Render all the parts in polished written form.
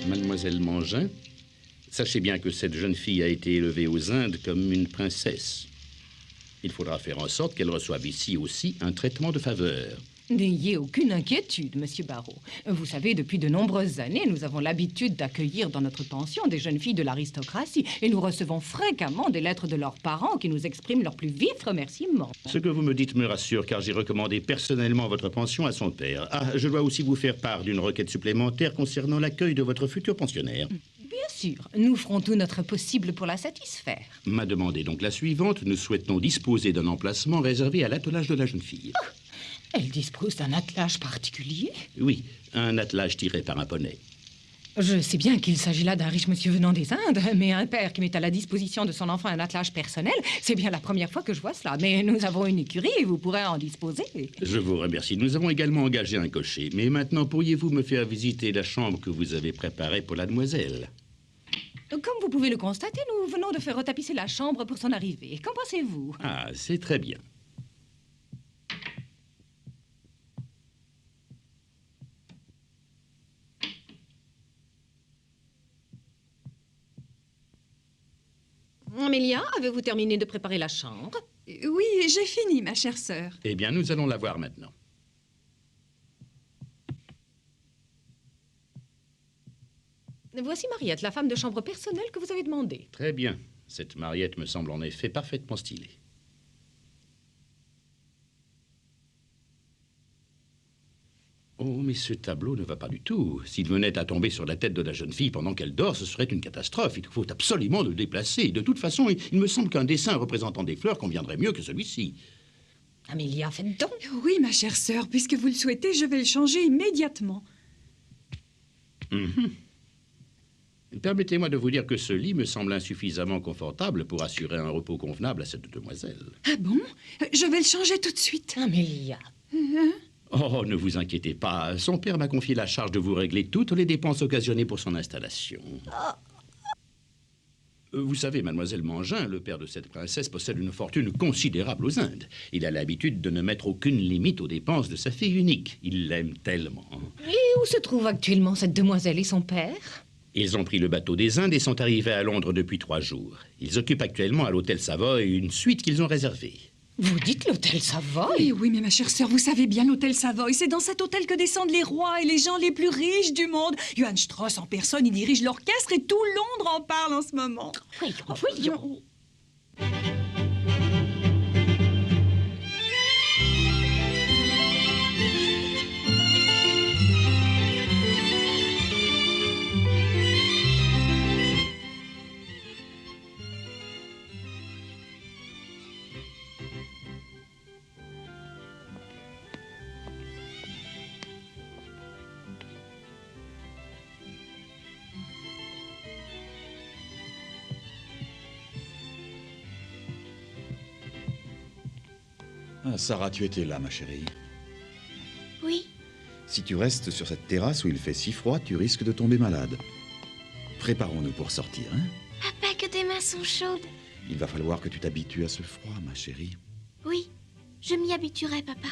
Mademoiselle Mangin, sachez bien que cette jeune fille a été élevée aux Indes comme une princesse. Il faudra faire en sorte qu'elle reçoive ici aussi un traitement de faveur. N'ayez aucune inquiétude, Monsieur Barrow. Vous savez, depuis de nombreuses années, nous avons l'habitude d'accueillir dans notre pension des jeunes filles de l'aristocratie et nous recevons fréquemment des lettres de leurs parents qui nous expriment leurs plus vifs remerciements. Ce que vous me dites me rassure, car j'ai recommandé personnellement votre pension à son père. Ah, je dois aussi vous faire part d'une requête supplémentaire concernant l'accueil de votre futur pensionnaire. Bien sûr, nous ferons tout notre possible pour la satisfaire. Ma demande est donc la suivante. Nous souhaitons disposer d'un emplacement réservé à l'attelage de la jeune fille. Oh, elle dispose d'un attelage particulier? Oui, un attelage tiré par un poney. Je sais bien qu'il s'agit là d'un riche monsieur venant des Indes, mais un père qui met à la disposition de son enfant un attelage personnel, c'est bien la première fois que je vois cela. Mais nous avons une écurie et vous pourrez en disposer. Je vous remercie. Nous avons également engagé un cocher. Mais maintenant, pourriez-vous me faire visiter la chambre que vous avez préparée pour la demoiselle? Comme vous pouvez le constater, nous venons de faire retapisser la chambre pour son arrivée. Qu'en pensez-vous? Ah, c'est très bien. Amélia, avez-vous terminé de préparer la chambre? Oui, j'ai fini, ma chère sœur. Eh bien, nous allons la voir maintenant. Voici Mariette, la femme de chambre personnelle que vous avez demandée. Très bien. Cette Mariette me semble en effet parfaitement stylée. Oh, mais ce tableau ne va pas du tout. S'il venait à tomber sur la tête de la jeune fille pendant qu'elle dort, ce serait une catastrophe. Il faut absolument le déplacer. De toute façon, il me semble qu'un dessin représentant des fleurs conviendrait mieux que celui-ci. Amélia, faites donc. Oui, ma chère sœur, puisque vous le souhaitez, je vais le changer immédiatement. Permettez-moi de vous dire que ce lit me semble insuffisamment confortable pour assurer un repos convenable à cette demoiselle. Ah bon? Je vais le changer tout de suite. Amélia. Oh, ne vous inquiétez pas. Son père m'a confié la charge de vous régler toutes les dépenses occasionnées pour son installation. Vous savez, mademoiselle Mangin, le père de cette princesse possède une fortune considérable aux Indes. Il a l'habitude de ne mettre aucune limite aux dépenses de sa fille unique. Il l'aime tellement. Et où se trouve actuellement cette demoiselle et son père? Ils ont pris le bateau des Indes et sont arrivés à Londres depuis 3 jours. Ils occupent actuellement à l'hôtel Savoy une suite qu'ils ont réservée. Vous dites l'hôtel Savoy? Oui, oui, mais ma chère sœur, vous savez bien l'hôtel Savoy. C'est dans cet hôtel que descendent les rois et les gens les plus riches du monde. Johann Strauss en personne, il dirige l'orchestre et tout Londres en parle en ce moment. Voyons. Ah, Sarah, tu étais là, ma chérie. Oui, Si tu restes sur cette terrasse où il fait si froid, tu risques de tomber malade. Préparons-nous pour sortir, hein? papa, que tes mains sont chaudes. Il va falloir que tu t'habitues à ce froid, ma chérie. Oui, je m'y habituerai, papa.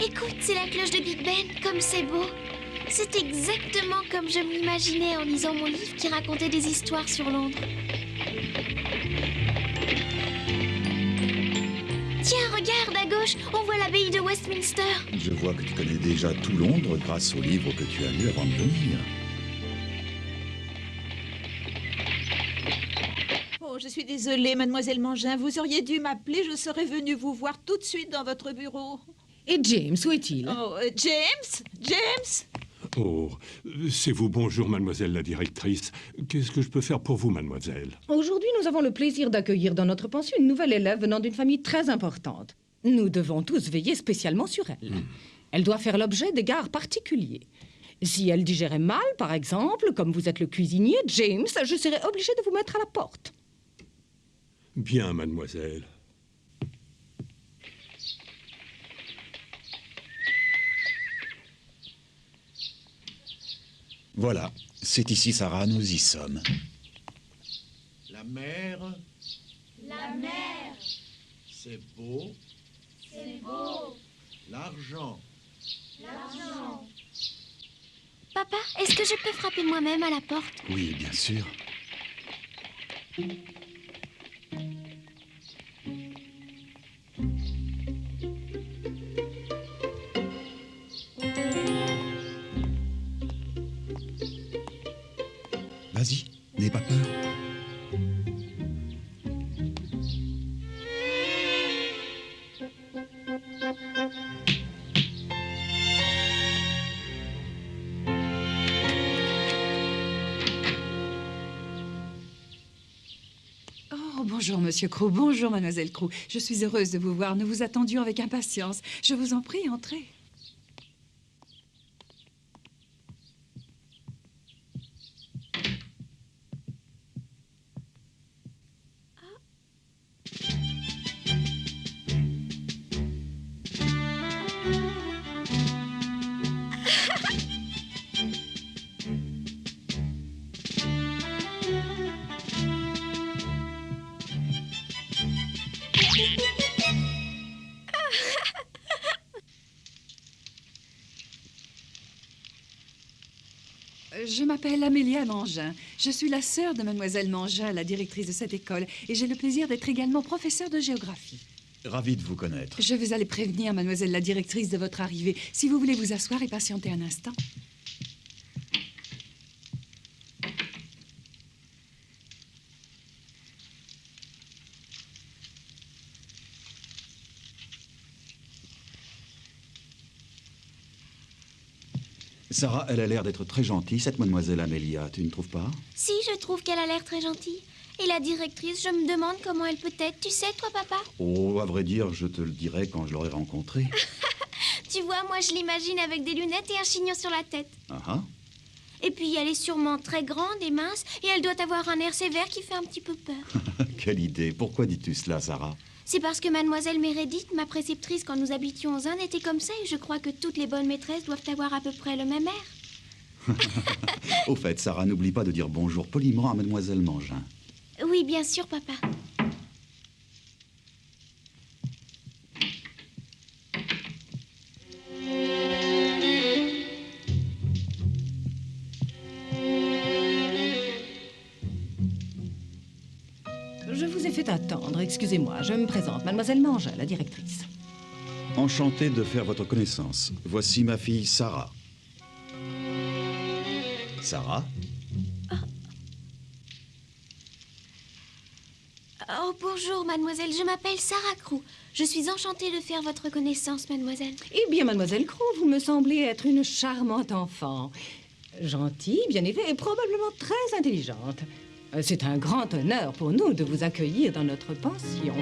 Écoute, c'est la cloche de Big Ben, comme c'est beau. C'est exactement comme je m'imaginais en lisant mon livre qui racontait des histoires sur Londres. Tiens, regarde, à gauche, on voit l'abbaye de Westminster. Je vois que tu connais déjà tout Londres grâce au livre que tu as lu avant de venir. Oh, je suis désolée, mademoiselle Mangin. Vous auriez dû m'appeler, je serais venue vous voir tout de suite dans votre bureau. Et James, où est-il? Oh, James? James? Oh, c'est vous, bonjour, mademoiselle la directrice. Qu'est-ce que je peux faire pour vous, mademoiselle? Aujourd'hui, nous avons le plaisir d'accueillir dans notre pension une nouvelle élève venant d'une famille très importante. Nous devons tous veiller spécialement sur elle. Elle doit faire l'objet d'égards particuliers. Si elle digérait mal, par exemple, comme vous êtes le cuisinier, James, je serais obligée de vous mettre à la porte. Bien, mademoiselle. Voilà, c'est ici, Sarah, nous y sommes. La mer. La mer. C'est beau. C'est beau. L'argent. Papa, est-ce que je peux frapper moi-même à la porte? Oui, bien sûr. Vas-y, n'aie pas peur. Oh, bonjour, monsieur Crew. Bonjour, mademoiselle Crew. Je suis heureuse de vous voir. Nous vous attendions avec impatience. Je vous en prie, entrez. Je m'appelle Amélia Mangin. Je suis la sœur de mademoiselle Mangin, la directrice de cette école, et j'ai le plaisir d'être également professeure de géographie. Ravi de vous connaître. Je vais aller prévenir mademoiselle la directrice de votre arrivée. Si vous voulez vous asseoir et patienter un instant. Sarah, elle a l'air d'être très gentille, cette mademoiselle Amélia, tu ne trouves pas? Si, je trouve qu'elle a l'air très gentille. Et la directrice, je me demande comment elle peut être. Tu sais, toi, papa? Oh, à vrai dire, je te le dirai quand je l'aurai rencontrée. Tu vois, moi, je l'imagine avec des lunettes et un chignon sur la tête. Ah ah. Et puis, elle est sûrement très grande et mince, et elle doit avoir un air sévère qui fait un petit peu peur. Quelle idée. Pourquoi dis-tu cela, Sarah? C'est parce que mademoiselle Meredith, ma préceptrice quand nous habitions aux Indes, était comme ça, et je crois que toutes les bonnes maîtresses doivent avoir à peu près le même air. Au fait, Sarah, n'oublie pas de dire bonjour poliment à mademoiselle Mangin. Oui, bien sûr, papa. Je vous ai fait attendre, excusez-moi. Je me présente, mademoiselle Mangin, la directrice. Enchanté de faire votre connaissance. Voici ma fille Sarah. Sarah? Oh, bonjour, mademoiselle. Je m'appelle Sarah Crew. Je suis enchantée de faire votre connaissance, mademoiselle. Eh bien, mademoiselle Crew, vous me semblez être une charmante enfant. Gentille, bien élevée et probablement très intelligente. C'est un grand honneur pour nous de vous accueillir dans notre pension.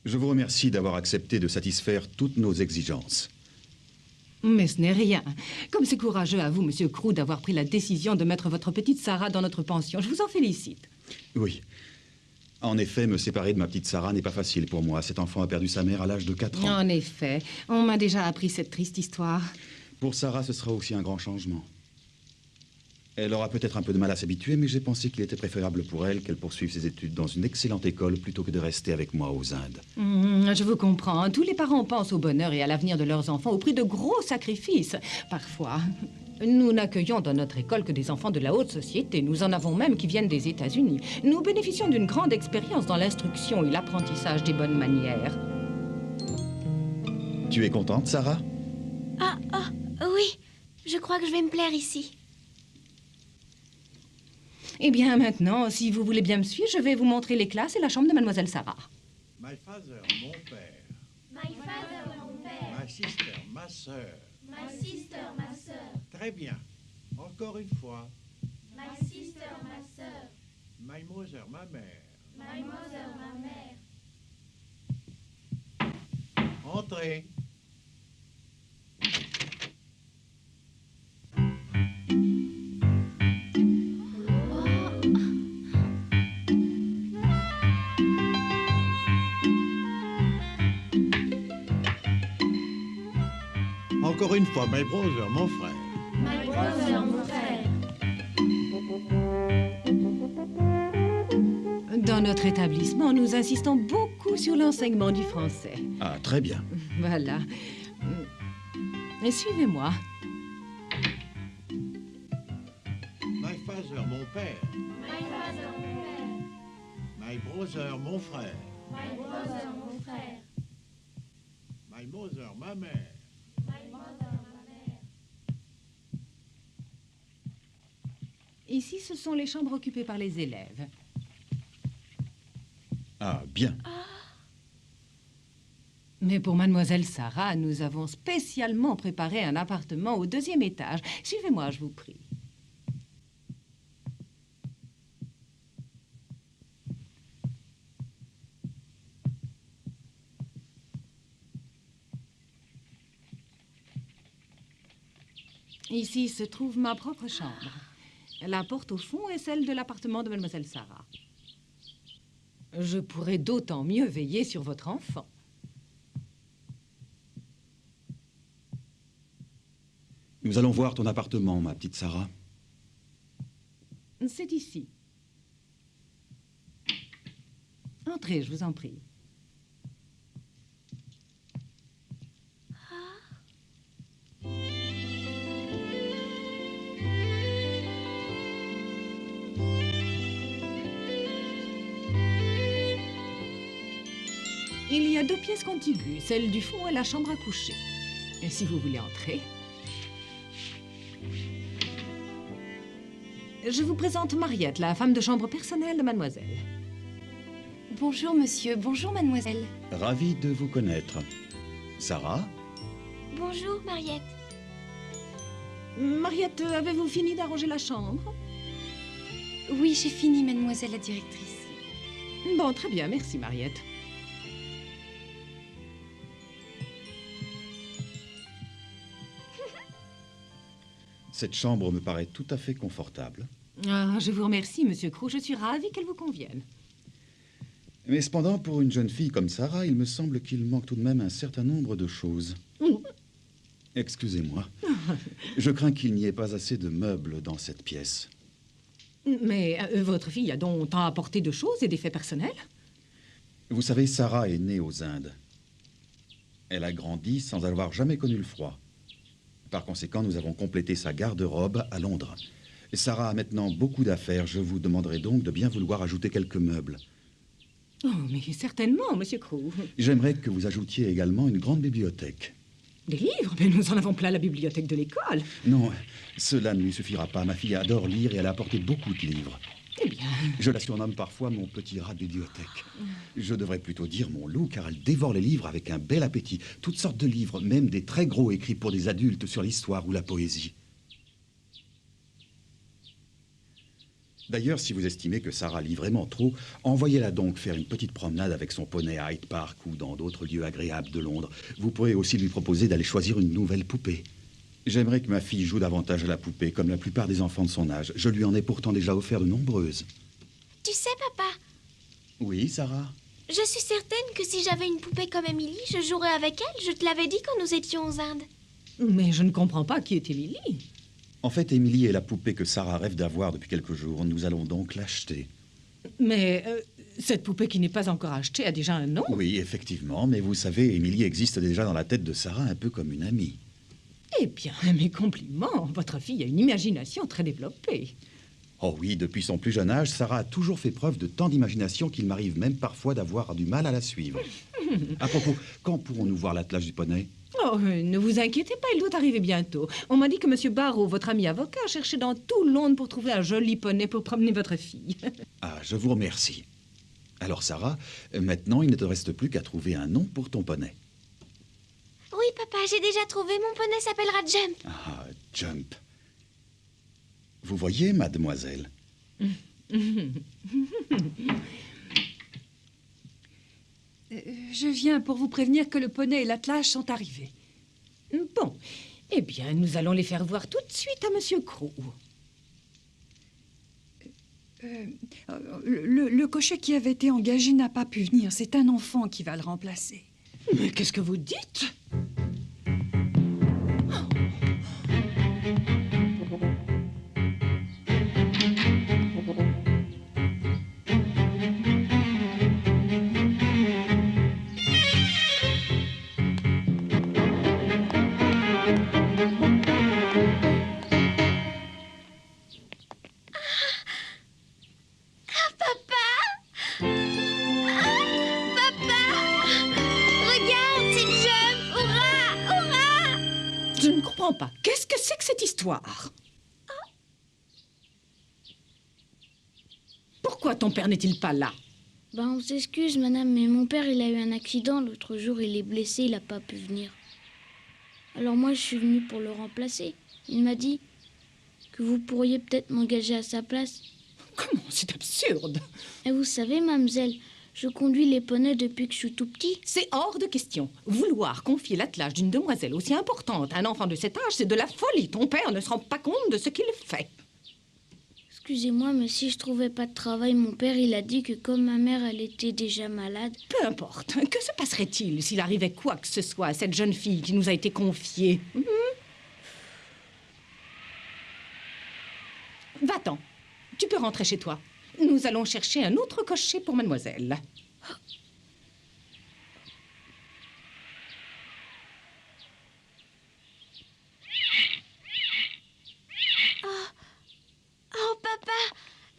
Je vous remercie d'avoir accepté de satisfaire toutes nos exigences. Mais ce n'est rien. Comme c'est courageux à vous, monsieur Crew, d'avoir pris la décision de mettre votre petite Sarah dans notre pension. Je vous en félicite. Oui. En effet, me séparer de ma petite Sarah n'est pas facile pour moi. Cet enfant a perdu sa mère à l'âge de 4 ans. En effet, on m'a déjà appris cette triste histoire. Pour Sarah, ce sera aussi un grand changement. Elle aura peut-être un peu de mal à s'habituer, mais j'ai pensé qu'il était préférable pour elle qu'elle poursuive ses études dans une excellente école plutôt que de rester avec moi aux Indes. Je vous comprends. Tous les parents pensent au bonheur et à l'avenir de leurs enfants au prix de gros sacrifices. Parfois, nous n'accueillons dans notre école que des enfants de la haute société. Nous en avons même qui viennent des États-Unis. Nous bénéficions d'une grande expérience dans l'instruction et l'apprentissage des bonnes manières. Tu es contente, Sarah? Oui, je crois que je vais me plaire ici. Eh bien, maintenant, si vous voulez bien me suivre, je vais vous montrer les classes et la chambre de mademoiselle Sarah. My father, mon père. My father, mon père. My sister, ma sœur. My sister, ma sœur. Très bien. Encore une fois. My sister, ma sœur. My mother, ma mère. My mother, ma mère. Entrez. Encore une fois, my brother, mon frère. My brother, mon frère. Dans notre établissement, nous insistons beaucoup sur l'enseignement du français. Ah, très bien. Voilà. Suivez-moi. My father, mon père. My father, mon père. My brother, mon frère. My brother, mon frère. My mother, ma mère. My mother, ma mère. Ici, ce sont les chambres occupées par les élèves. Ah, bien. Mais pour mademoiselle Sarah, nous avons spécialement préparé un appartement au 2e étage. Suivez-moi, je vous prie. Ici se trouve ma propre chambre. La porte au fond est celle de l'appartement de mademoiselle Sarah. Je pourrai d'autant mieux veiller sur votre enfant. Nous allons voir ton appartement, ma petite Sarah. C'est ici. Entrez, je vous en prie. Il y a 2 pièces contiguës. Celle du fond est la chambre à coucher. Et si vous voulez entrer... Je vous présente Mariette, la femme de chambre personnelle de mademoiselle. Bonjour monsieur, bonjour mademoiselle. Ravi de vous connaître. Sarah? Bonjour, Mariette. Mariette, avez-vous fini d'arranger la chambre? Oui, j'ai fini mademoiselle la directrice. Bon, très bien, merci Mariette. Cette chambre me paraît tout à fait confortable. Ah, je vous remercie, monsieur Crew. Je suis ravie qu'elle vous convienne. Mais cependant, pour une jeune fille comme Sarah, il me semble qu'il manque tout de même un certain nombre de choses. Excusez-moi. Je crains qu'il n'y ait pas assez de meubles dans cette pièce. Mais votre fille a donc tant apporté de choses et d'effets personnels? Vous savez, Sarah est née aux Indes. Elle a grandi sans avoir jamais connu le froid. Par conséquent, nous avons complété sa garde-robe à Londres. Sarah a maintenant beaucoup d'affaires. Je vous demanderai donc de bien vouloir ajouter quelques meubles. Oh, mais certainement, monsieur Crew. J'aimerais que vous ajoutiez également une grande bibliothèque. Des livres? Mais nous en avons plein la bibliothèque de l'école. Non, cela ne lui suffira pas. Ma fille adore lire et elle a apporté beaucoup de livres. Eh bien... Je la surnomme parfois mon petit rat de bibliothèque. Je devrais plutôt dire mon loup, car elle dévore les livres avec un bel appétit. Toutes sortes de livres, même des très gros écrits pour des adultes sur l'histoire ou la poésie. D'ailleurs, si vous estimez que Sarah lit vraiment trop, envoyez-la donc faire une petite promenade avec son poney à Hyde Park ou dans d'autres lieux agréables de Londres. Vous pourrez aussi lui proposer d'aller choisir une nouvelle poupée. J'aimerais que ma fille joue davantage à la poupée, comme la plupart des enfants de son âge. Je lui en ai pourtant déjà offert de nombreuses. Tu sais, papa, Oui, Sarah? je suis certaine que si j'avais une poupée comme Émilie, je jouerais avec elle. Je te l'avais dit quand nous étions aux Indes. Mais je ne comprends pas qui est Émilie. En fait, Émilie est la poupée que Sarah rêve d'avoir depuis quelques jours. Nous allons donc l'acheter. Mais cette poupée qui n'est pas encore achetée a déjà un nom? Oui, effectivement, mais vous savez, Émilie existe déjà dans la tête de Sarah un peu comme une amie. Eh bien, mes compliments. Votre fille a une imagination très développée. Oh oui, depuis son plus jeune âge, Sarah a toujours fait preuve de tant d'imagination qu'il m'arrive même parfois d'avoir du mal à la suivre. À propos, quand pourrons-nous voir l'attelage du poney? Oh, ne vous inquiétez pas, il doit arriver bientôt. On m'a dit que M. Barrow, votre ami avocat, cherchait dans tout Londres pour trouver un joli poney pour promener votre fille. Ah, je vous remercie. Alors Sarah, maintenant il ne te reste plus qu'à trouver un nom pour ton poney. Oui, papa, j'ai déjà trouvé. Mon poney s'appellera Jump. Ah, Jump. Vous voyez, mademoiselle? Je viens pour vous prévenir que le poney et l'attelage sont arrivés. Bon, eh bien, nous allons les faire voir tout de suite à M. Crew. Le cocher qui avait été engagé n'a pas pu venir. C'est un enfant qui va le remplacer. Mais qu'est-ce que vous dites? Je ne comprends pas. Qu'est-ce que c'est que cette histoire? Pourquoi ton père n'est-il pas là? Ben, on s'excuse, madame, mais mon père, il a eu un accident. L'autre jour, il est blessé, il n'a pas pu venir. Alors moi, je suis venue pour le remplacer. Il m'a dit que vous pourriez peut-être m'engager à sa place. Comment? C'est absurde. Et vous savez, mademoiselle, je conduis les poneys depuis que je suis tout petit. C'est hors de question. Vouloir confier l'attelage d'une demoiselle aussi importante à un enfant de cet âge, c'est de la folie. Ton père ne se rend pas compte de ce qu'il fait. Excusez-moi, mais si je trouvais pas de travail, mon père, il a dit que comme ma mère, elle était déjà malade... Peu importe. Que se passerait-il s'il arrivait quoi que ce soit à cette jeune fille qui nous a été confiée? Va-t'en. Tu peux rentrer chez toi. Nous allons chercher un autre cocher pour mademoiselle. Oh, papa,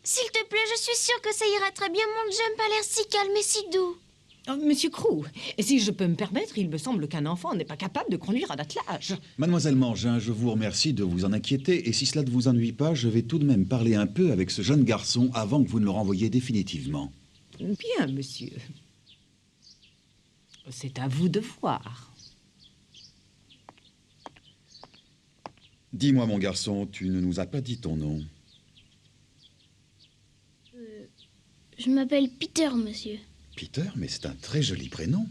s'il te plaît, je suis sûre que ça ira très bien. Mon Jump a l'air si calme et si doux. Oh, Monsieur Crew, si je peux me permettre, il me semble qu'un enfant n'est pas capable de conduire un attelage. Mademoiselle Mangin, je vous remercie de vous en inquiéter, et si cela ne vous ennuie pas, je vais tout de même parler un peu avec ce jeune garçon avant que vous ne le renvoyiez définitivement. Bien, monsieur. C'est à vous de voir. Dis-moi, mon garçon, tu ne nous as pas dit ton nom. Je m'appelle Peter, monsieur. Peter, mais c'est un très joli prénom.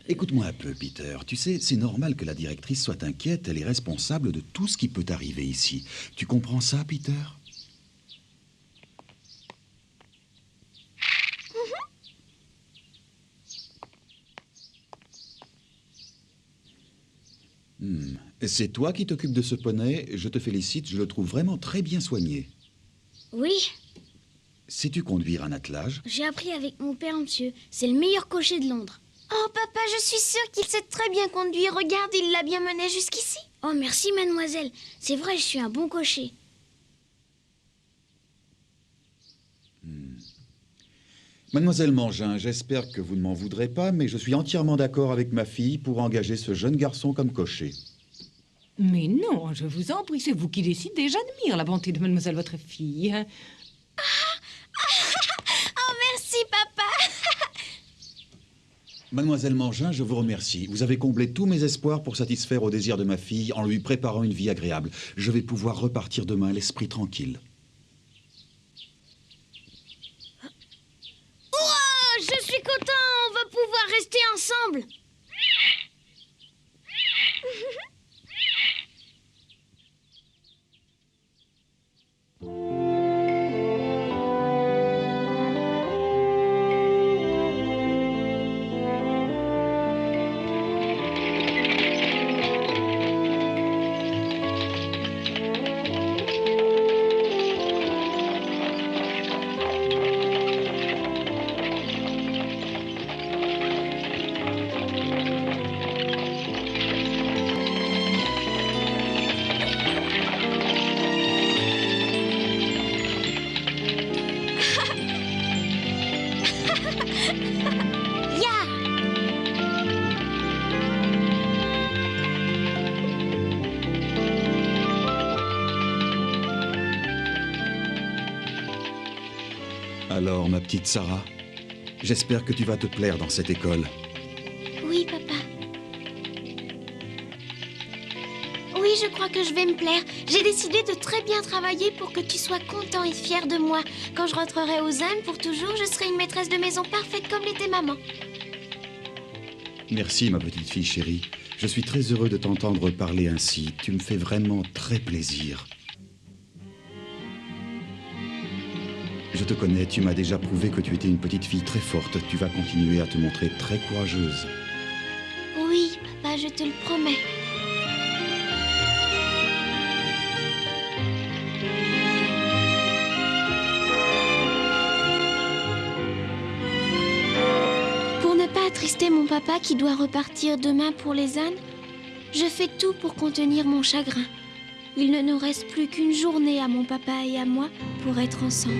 Écoute-moi un peu, Peter. Tu sais, c'est normal que la directrice soit inquiète. Elle est responsable de tout ce qui peut arriver ici. Tu comprends ça, Peter? C'est toi qui t'occupes de ce poney. Je te félicite, je le trouve vraiment très bien soigné. Oui, Sais-tu conduire un attelage? j'ai appris avec mon père, monsieur. C'est le meilleur cocher de Londres. Oh, papa, je suis sûre qu'il sait très bien conduire. Regarde, il l'a bien mené jusqu'ici. Oh, merci, mademoiselle. C'est vrai, je suis un bon cocher. Mademoiselle Mangin, j'espère que vous ne m'en voudrez pas, mais je suis entièrement d'accord avec ma fille pour engager ce jeune garçon comme cocher. Mais non, je vous en prie, c'est vous qui décidez. J'admire la bonté de mademoiselle votre fille. Oh, merci, papa. Mademoiselle Mangin, je vous remercie. Vous avez comblé tous mes espoirs pour satisfaire aux désirs de ma fille en lui préparant une vie agréable. Je vais pouvoir repartir demain l'esprit tranquille. Oh, je suis content, on va pouvoir rester ensemble. Alors, ma petite Sarah, j'espère que tu vas te plaire dans cette école. Oui, papa. Oui, je crois que je vais me plaire. J'ai décidé de très bien travailler pour que tu sois content et fier de moi. Quand je rentrerai aux Indes pour toujours, je serai une maîtresse de maison parfaite comme l'était maman. Merci, ma petite fille chérie. Je suis très heureux de t'entendre parler ainsi. Tu me fais vraiment très plaisir. Je te connais, tu m'as déjà prouvé que tu étais une petite fille très forte. Tu vas continuer à te montrer très courageuse. Oui, papa, je te le promets. Pour ne pas attrister mon papa qui doit repartir demain pour les Indes, je fais tout pour contenir mon chagrin. Il ne nous reste plus qu'une journée à mon papa et à moi pour être ensemble.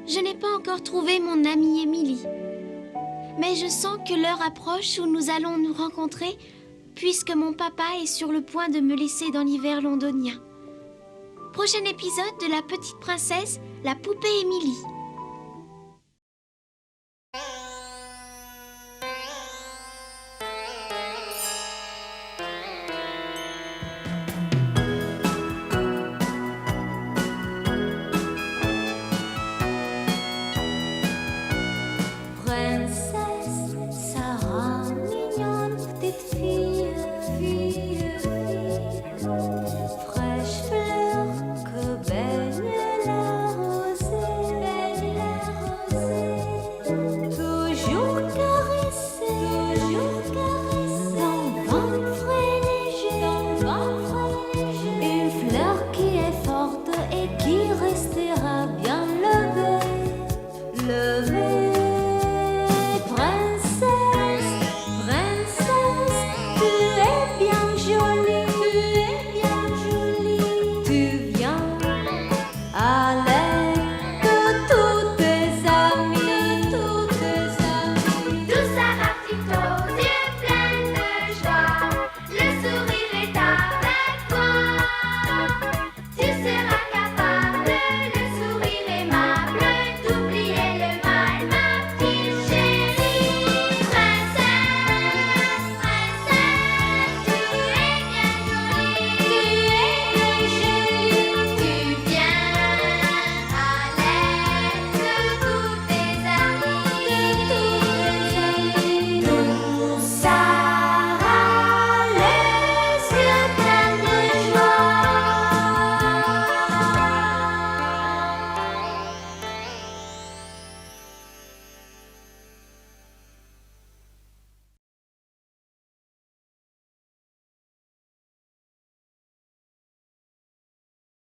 Je n'ai pas encore trouvé mon amie Émilie. Mais je sens que l'heure approche où nous allons nous rencontrer, puisque mon papa est sur le point de me laisser dans l'hiver londonien. Prochain épisode de La Petite Princesse, la poupée Émilie.